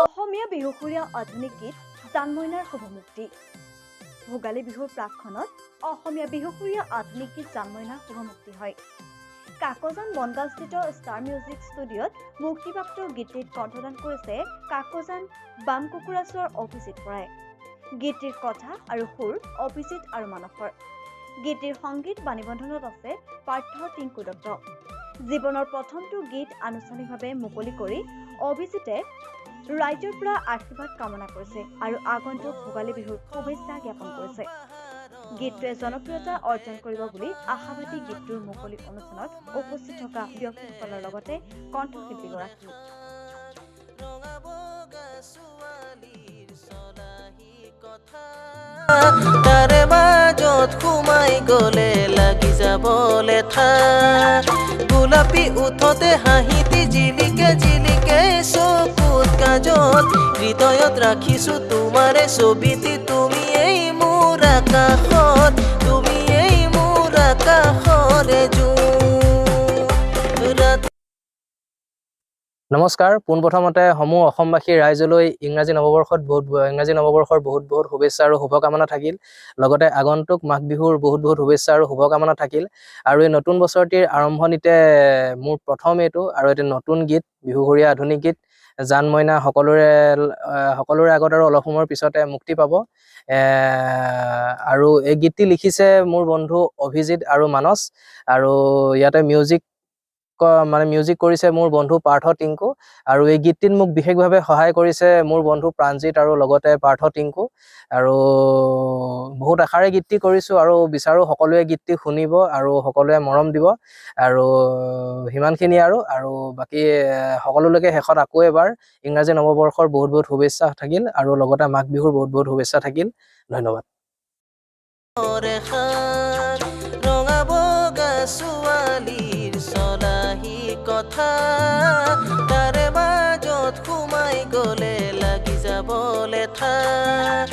অসমীয়া বিহুসুৰীয়া আধুনিক গীত জানমইনাৰ শুভমুক্তি। ভোগালী বিহুৰ প্ৰাকখনত অসমীয়া বিহুসুৰীয়া আধুনিক গীত জানমইনাৰ শুভমুক্তি হয়। কাকজান বনগাঁওস্থিত ষ্টাৰ মিউজিক ষ্টুডিঅ'ত মুক্তিপ্ৰাপ্ত গীতটিত কণ্ঠদান কৰিছে কাকজান বাম কুকুৰা চোৱাৰ অভিজিত বৰাই। গীতটিৰ কথা আৰু সুৰ অভিজিত আৰু মানসৰ। গীতটিৰ সংগীত বাণীবন্ধনত আছে পাৰ্থ টিংকু দত্ত। জীৱনৰ প্ৰথমটো গীত আনুষ্ঠানিকভাৱে মুকলি কৰি অভিজিতে ৰাইজৰ পৰা আশীৰ্বাদ কামনা কৰিছে আৰু আগন্তুক ভোগালী বিহুৰ শুভেচ্ছা জ্ঞাপন কৰিছে। গীতটোৱে জনপ্ৰিয়তা অৰ্জন কৰিব বুলি আশাবাদী গীতটোৰ মুকলি অনুষ্ঠানত উপস্থিত থকা ব্যক্তিসকলৰ লগতে কণ্ঠশিল্পীগৰাকী। তাৰে মাজত সোমাই গলে লাগি যাবলে ঠাই গোলাপী উঠতে হাঁহিতি জিলিকে জিলিকে চকুত কাজল হৃদয়ত ৰাখিছো তোমাৰে ছবিটি তুমি এই মোৰ আকাশত তুমি এই মোৰ আকাশৰে নমস্কাৰ। পোনপ্ৰথমতে সমূহ অসমবাসী ৰাইজলৈ ইংৰাজী নৱবৰ্ষৰ বহুত বহুত শুভেচ্ছা আৰু শুভকামনা থাকিল। লগতে আগন্তুক মাঘ বিহুৰ বহুত বহুত শুভেচ্ছা আৰু শুভকামনা থাকিল। আৰু এই নতুন বছৰটিৰ আৰম্ভণিতে মোৰ প্ৰথম এইটো আৰু এটি নতুন গীত বিহুসুৰীয়া আধুনিক গীত জানমইনা সকলোৰে আগত আৰু অলপ সময়ৰ পিছতে মুক্তি পাব। আৰু এই গীতটি লিখিছে মোৰ বন্ধু অভিজিত আৰু মানস, আৰু ইয়াতে মিউজিক কৰিছে মোৰ বন্ধু পাৰ্থ টিংকু। আৰু এই গীতটিত মোক বিশেষভাৱে সহায় কৰিছে মোৰ বন্ধু প্ৰাণজিত আৰু লগতে পাৰ্থ টিংকু। আৰু বহুত আশাৰে গীতটি কৰিছোঁ আৰু বিচাৰোঁ সকলোৱে গীতটি শুনিব আৰু সকলোৱে মৰম দিব। আৰু সিমানখিনি আৰু বাকী সকলোলৈকে শেষত আকৌ এবাৰ ইংৰাজী নৱবৰ্ষৰ বহুত বহুত শুভেচ্ছা থাকিল আৰু লগতে মাঘ বিহুৰ বহুত বহুত শুভেচ্ছা থাকিল। ধন্যবাদ। তাৰে মাজত সোমাই গলে লাগি যাবলে ঠাই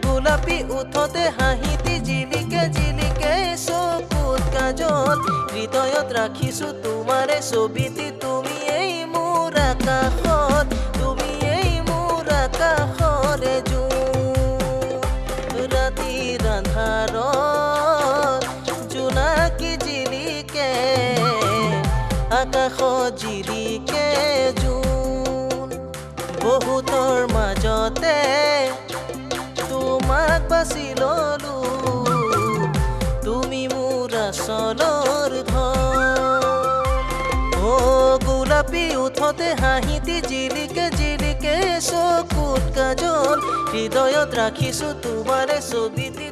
গোলাপী উঠতে হাঁহিতি জিলিকে জিলিকে চকুত কাজল হৃদয়ত ৰাখিছো তোমাৰে ছবিটি তুমি এই মোৰ আকাশত তুমি এই মোৰ আকাশৰে ৰাতিৰ আন্ধাৰত জোনাকী জিলিকে আকাশত জিলিকে জোন বহুতৰ মাজতে তোমাক বাছি ললো তুমি মোৰ আচলৰ ধন। গোলাপী উঠতে হাঁহিতি জিলিকে জিলিকে চকুত কাজল হৃদয়ত ৰাখিছো তোমাৰে ছবিটি।